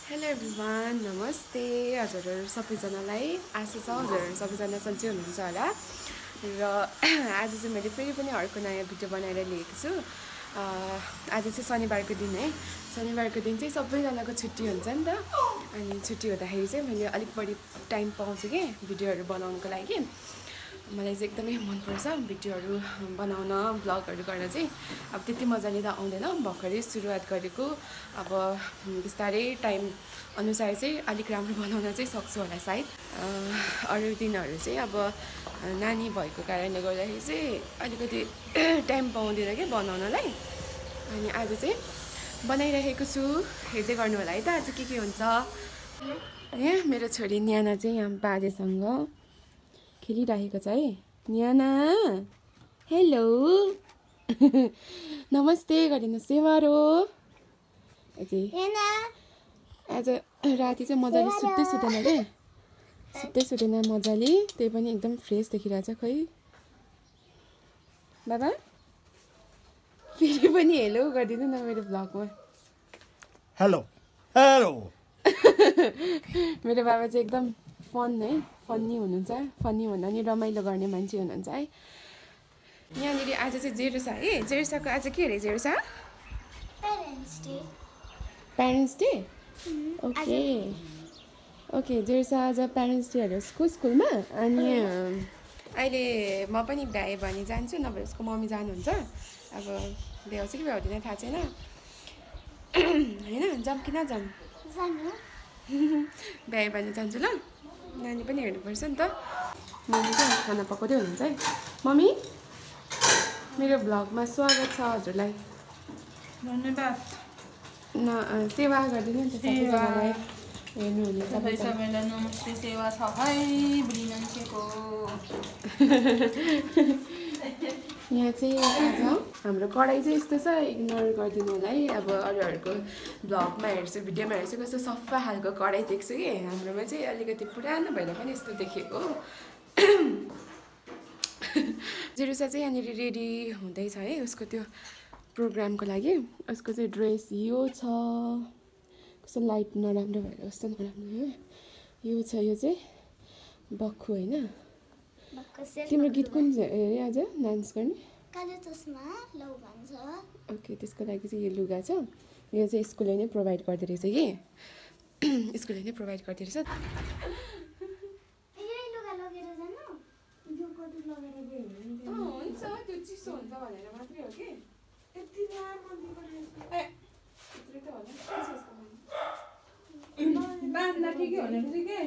Hello everyone, नमस्ते। हजुरहरू सबैजनालाई आशा छ हजुरहरू सबैजना सन्चै हुनुहुन्छ होला। र आज चाहिँ मैले फेरि पनि अर्को नयाँ भिडियो बनाएर ल्याएको छु। आज चाहिँ शनिबारको दिन है। शनिबारको दिन चाहिँ सबैजनाको छुट्टी हुन्छ नि त। अनि छुट्टी हुँदाखेरि चाहिँ मैले अलिक बढी टाइम पाउँछु कि भिडियोहरू बनाउनको लागि। मलाई चाहिँ एकदमै मनपर्छ भिडियोहरू बनाउन, भ्लगहरू गर्न चाहिँ। अब त्यति मजाले त आउँदैन, भर्खरै सुरुवात गरेको। अब बिस्तारै टाइम अनुसार चाहिँ अलिक राम्रो बनाउन चाहिँ सक्छु होला सायद। अरू दिनहरू चाहिँ अब नानी भएको कारणले गर्दाखेरि चाहिँ अलिकति टाइम पाउँदैन कि बनाउनलाई। अनि आज चाहिँ बनाइरहेको छु, हेर्दै गर्नु होला है त आज के हुन्छ। यहाँ मेरो छोरी न्याना चाहिँ यहाँ बाजेसँग खेलिरहेको छ है। न्याना हेलो नमस्ते गरिदिनु सेवारो। आज राति चाहिँ मजाले सुत्दै सुतेन क्या, सुत्दै सुतेन मजाले, त्यही पनि एकदम फ्रेस देखिरहेछ। खै बाबा फेरि पनि हेलो गरिदिनु न मेरो भ्लगमा। हेलो हेलो मेरो बाबा चाहिँ एकदम फन है, फन्नी हुनुहुन्छ। फन्नी भन्दा नि रमाइलो गर्ने मान्छे हुनुहुन्छ है। यहाँनिर आज चाहिँ जेरुसा है। जेरुसाको आज के अरे Jerusha? Parents day. Okay okay, Jerusha आज प्यारेन्ट्स डेहरू स्कुलमा। अनि अहिले म पनि भ्याएँ भने जान्छु, नभए उसको मम्मी जानुहुन्छ। अब भ्याउँछ कि भ्याउँदैन थाहा छैन होइन। जाऊँ कि नजाऊँ? भ्याएँ भने जान्छु ल। नानी पनि हेर्नुपर्छ नि त। मम्मी चाहिँ खाना पकाउँदै हुनुहुन्छ है। मम्मी मेरो भ्लगमा स्वागत छ हजुरलाई। धन्यवाद। सेवा गरिदिनु नि त सबैजनालाई हेर्नुहुने सबैलाई नमस्ते। सेवा छ है बुढी मान्छेको। यहाँ चाहिँ आज हाम्रो कराई चाहिँ यस्तो छ, इग्नोर गरिदिनु होला है। अब अरूहरूको भ्लगमा हेर्छु, भिडियोमा हेर्छु कस्तो सफा खालको कराई देख्छु कि, हाम्रोमा चाहिँ अलिकति पुरानो भएर पनि यस्तो देखेको। जेरुसा चाहिँ यहाँनिर रेडी हुँदैछ है उसको त्यो प्रोग्रामको लागि। उसको चाहिँ ड्रेस यो छ, कस्तो लाइट नराम्रो भएर कस्तो नराम्रो हो यो छ। यो चाहिँ बक्खु होइन। तिम्रो गीत कुन चाहिँ अरे आज डान्स गर्ने? ओके, त्यसको लागि चाहिँ यो लुगा छ। यो चाहिँ स्कुलले नै प्रोभाइड गर्दो रहेछ कि, स्कुलले नै प्रोभाइड गर्दो रहेछ। हुन्छ त्यो चिसो हुन्छ भनेर मात्रै हो कि। बाँध्दा ठिकै हुने रहेछ के?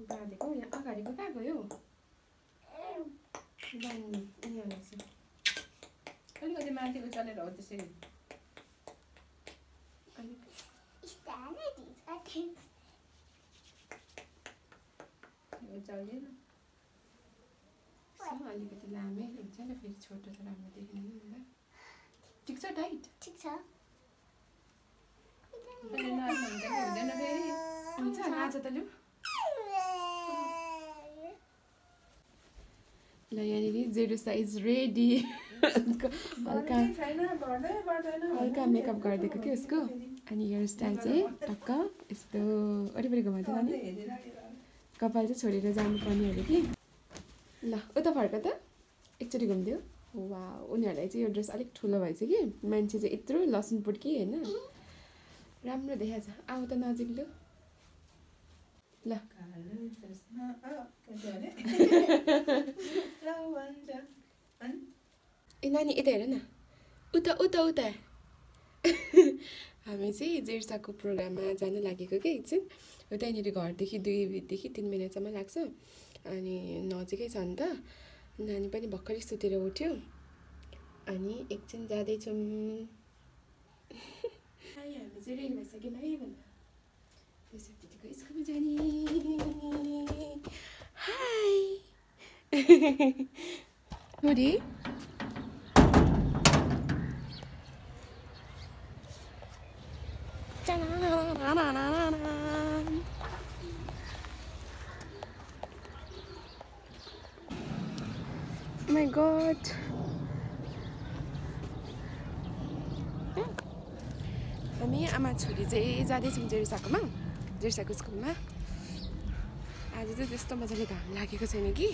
बाँधेको यहाँ अगाडिको कहाँ गयो? अलिकति माथि उचालेर हो त्यसरी। उचाल्दैन अलिकति लामै हुन्छ नि, फेरि छोटो त राम्रो देखिँदैन नि त। ठिक छ, टाइट ठिक छ। हुँदैन फेरि। हुन्छ नाच त लु। ल यहाँनिर जेरुसा इज रेडी। उसको हल्का हल्का मेकअप गरिदिएको कि उसको। अनि हेयर स्टाइल चाहिँ टक्क यस्तो वरिपरि घुमाउँदैन नि, कपाल चाहिँ छोडेर जानुपर्ने अरे कि। ल उता फर्क त, एकचोटि घुमिदियो। वा, उनीहरूलाई चाहिँ यो ड्रेस अलिक ठुलो भएछ कि, मान्छे चाहिँ यत्रो लसुनपुट कि होइन, राम्रो देखाएको छ। आऊ त नजिक लु। ल ए नानी यता हेर न, उता उता उता। हामी चाहिँ जेर्साको प्रोग्राममा जान लागेको कि एकछिन। उतैनिर घरदेखि 2 3 मिनटसम्म लाग्छ। अनि नजिकै छ नि त। नानी पनि भर्खरै सुतेर उठ्यो। अनि एकछिन जाँदैछौँ। हामी चाहिँ रेडी भइसक्यो भाइ भन्दा त्यसको स्कुलमा जाने। हाई बुढी Oh my god. हामी आमा छोरी चाहिँ जाँदैछौँ जेरिसाकोमा जेरिसाको स्कुलमा आज चाहिँ त्यस्तो मजाले घाम लागेको छैन कि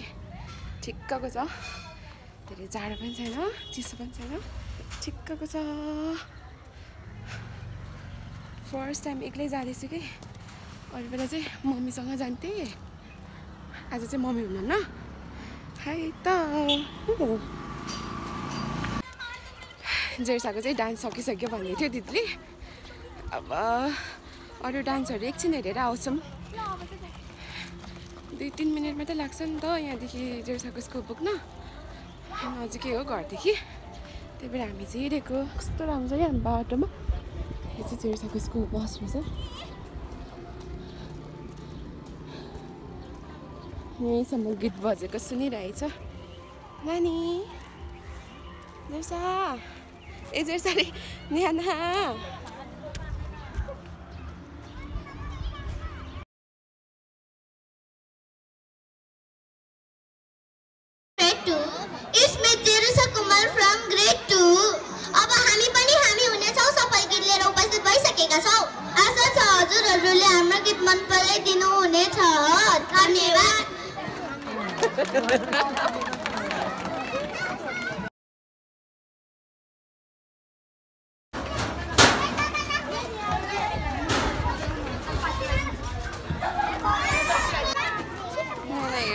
ठिक्कको छ धेरै जाडो पनि छैन चिसो पनि छैन ठिक्कको छ फर्स्ट टाइम एक्लै जाँदैछु कि अरू बेला चाहिँ मम्मीसँग जान्थेँ आज चाहिँ मम्मी हुनुहुन्न हाई त जेरिसाको चाहिँ डान्स सकिसक्यो भन्दै थियो दिदीले अब अरू डान्सहरू एकछिन हेरेर आउँछौँ 2-3 मिनट मात्रै लाग्छ नि त यहाँदेखि जेरिसाको स्कुल पुग्न नजिकै हो घरदेखि त्यही भएर हामी चाहिँ हिँडेको कस्तो राम्रो क्या हामी बाटोमा यो चाहिँ जेरिसाको स्कुल बस रहेछ यहीँसम्म गीत बजेको सुनिरहेछ नानी जेरिसा ए जेरिसा रे न्याना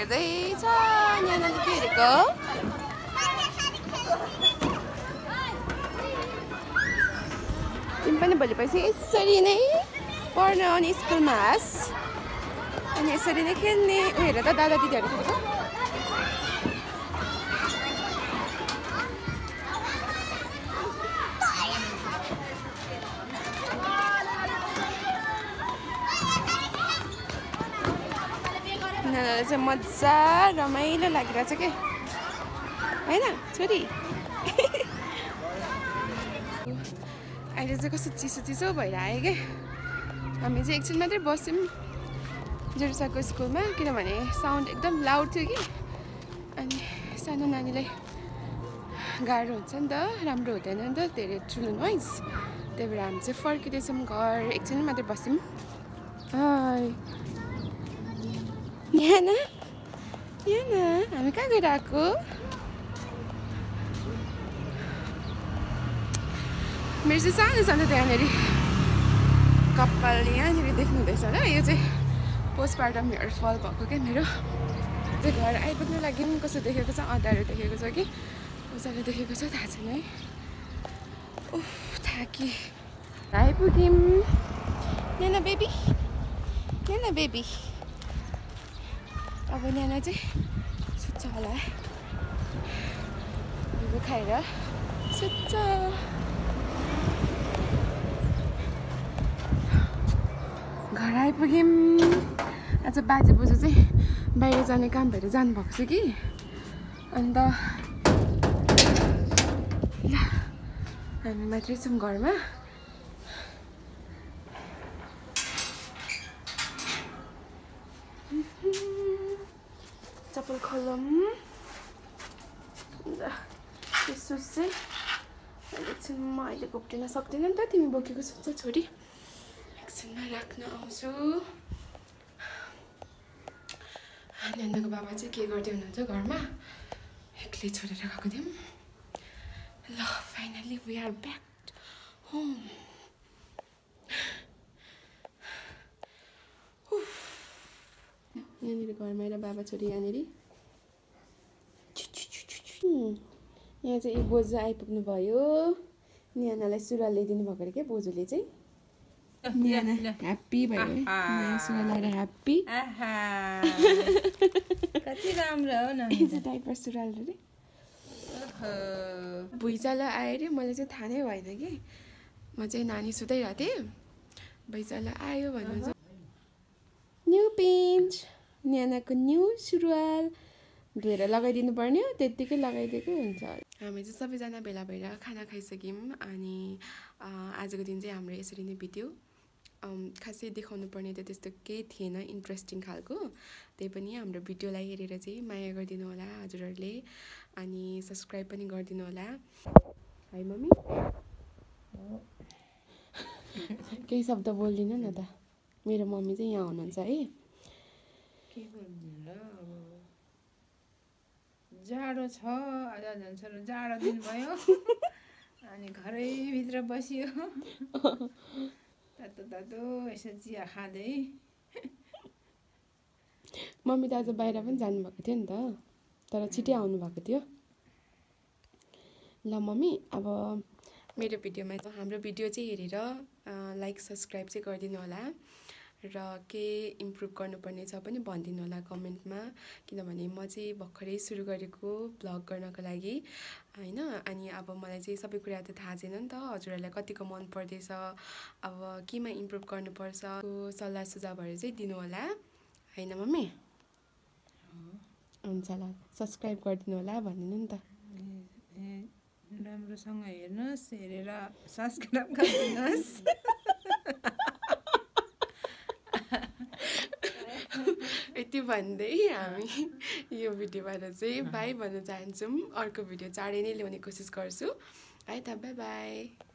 हेर्दैछ न्यानाले के हेरेको तिमी पनि भोलि पछि यसरी नै पढ्न आउने स्कुलमा आस अनि यसरी नै खेल्ने ऊ हेर त दादा दिदीहरू खेलेको चाहिँ मजा रमाइलो लागिरहेछ के होइन छोरी अहिले चाहिँ कस्तो चिसो चिसो भइरह्यो क्या हामी चाहिँ एकछिन मात्रै बस्यौँ जेरिसाको स्कुलमा किनभने साउन्ड एकदम लाउड थियो कि अनि सानो नानीलाई गाह्रो हुन्छ नि त राम्रो हुँदैन नि त धेरै ठुलो नोइज त्यही भएर हामी चाहिँ फर्किँदैछौँ घर एकछिन मात्रै बस्यौँ यहाँ हामी कहाँ गइरहेको मेरो चाहिँ सानो सानो त्यहाँनिर कपाल यहाँनिर देख्नु हुँदैछ र यो चाहिँ पोस्टपार्टम हेयर फल भएको क्या मेरो त्यो घर आइपुग्नु लागि पनि कस्तो देखेको छ अँध्यारो देखेको छ कि उजालो देखेको छ थाहा छैन है उफ थाकी आइपुग्यौँ न्याना बेबी अब न्याना चाहिँ सुत्छ होला भिगो खाएर सुत्छ घर आइपुग्यौँ आज बाजे बोजू चाहिँ बाहिर जाने काम भएर जानुभएको छ कि अन्त ल हामी मात्रै छौँ घरमा चप्पल खोलौँ यो सुज चाहिँ एकछिनमा अहिले घोप्टिन सक्दैन नि त तिमी बोकेको सुज छोरी एकछिनमा राख्न आउँछु न्यानाको बाबा चाहिँ के गर्दै हुनुहुन्छ घरमा एक्लै छोडेर गएको थियौँ ल finally we are back home यहाँनिर घरमा आएर बाबा छोरी यहाँनिर यहाँ चाहिँ एक बोजू आइपुग्नु भयो न्यानालाई सुरुवाल ल्याइदिनु भएको अरे क्या बोजूले चाहिँ न्याना ह्याप्पी भयो सुरुवाल लगाएर ह्याप्पी कति राम्रो हो न डाइपर सुरुवाल अरे भुइँचालो आयो अरे मलाई चाहिँ थाहा नै भएन कि म चाहिँ नानी सुताइरहेको थिएँ भुइँचालो आयो भन्नुहुन्छ न्यू पेन्ट न्यानाको न्यू सुरुवाल धोएर लगाइदिनु पर्ने हो त्यत्तिकै लगाइदिएको हुन्छ हामी चाहिँ सबैजना भेला भएर खाना खाइसक्यौँ अनि आजको दिन चाहिँ हाम्रो यसरी नै बित्यो खासै देखाउनु पर्ने त त्यस्तो केही थिएन इन्ट्रेस्टिङ खालको त्यही पनि हाम्रो भिडियोलाई हेरेर चाहिँ माया गरिदिनु होला हजुरहरूले अनि सब्सक्राइब पनि गरिदिनु होला हाई मम्मी केही शब्द बोल्दिनँ न त मेरो मम्मी चाहिँ यहाँ हुनुहुन्छ है के गर्नु र अब जाडो छ आज झन् साह्रो जाडो दिन भयो अनि घरैभित्र बसियो तातो तातो यसो चिया खाँदै मम्मी त आज बाहिर पनि जानुभएको थियो नि त तर छिटै आउनुभएको थियो ल मम्मी अब मेरो भिडियोमा हाम्रो भिडियो चाहिँ हेरेर लाइक सब्सक्राइब चाहिँ गरिदिनु होला र के इम्प्रुभ गर्नुपर्ने छ पनि भनिदिनु होला कमेन्टमा किनभने म चाहिँ भर्खरै सुरु गरेको भ्लग गर्नको लागि होइन अनि अब मलाई चाहिँ सबै कुरा त थाहा छैन नि त हजुरहरूलाई कतिको मन पर्दैछ अब केमा इम्प्रुभ गर्नुपर्छ सल्लाह सुझावहरू चाहिँ दिनु होला होइन मम्मी हुन्छ ल सब्सक्राइब गरिदिनु होला भनिदिनु नि त राम्रोसँग हेर्नुहोस् हेरेर सब्सक्राइब गरिदिनुहोस् यति भन्दै हामी यो भिडियोबाट चाहिँ बाई भन्न चाहन्छौँ अर्को भिडियो चाँडै नै ल्याउने कोसिस गर्छु है त बाई बाई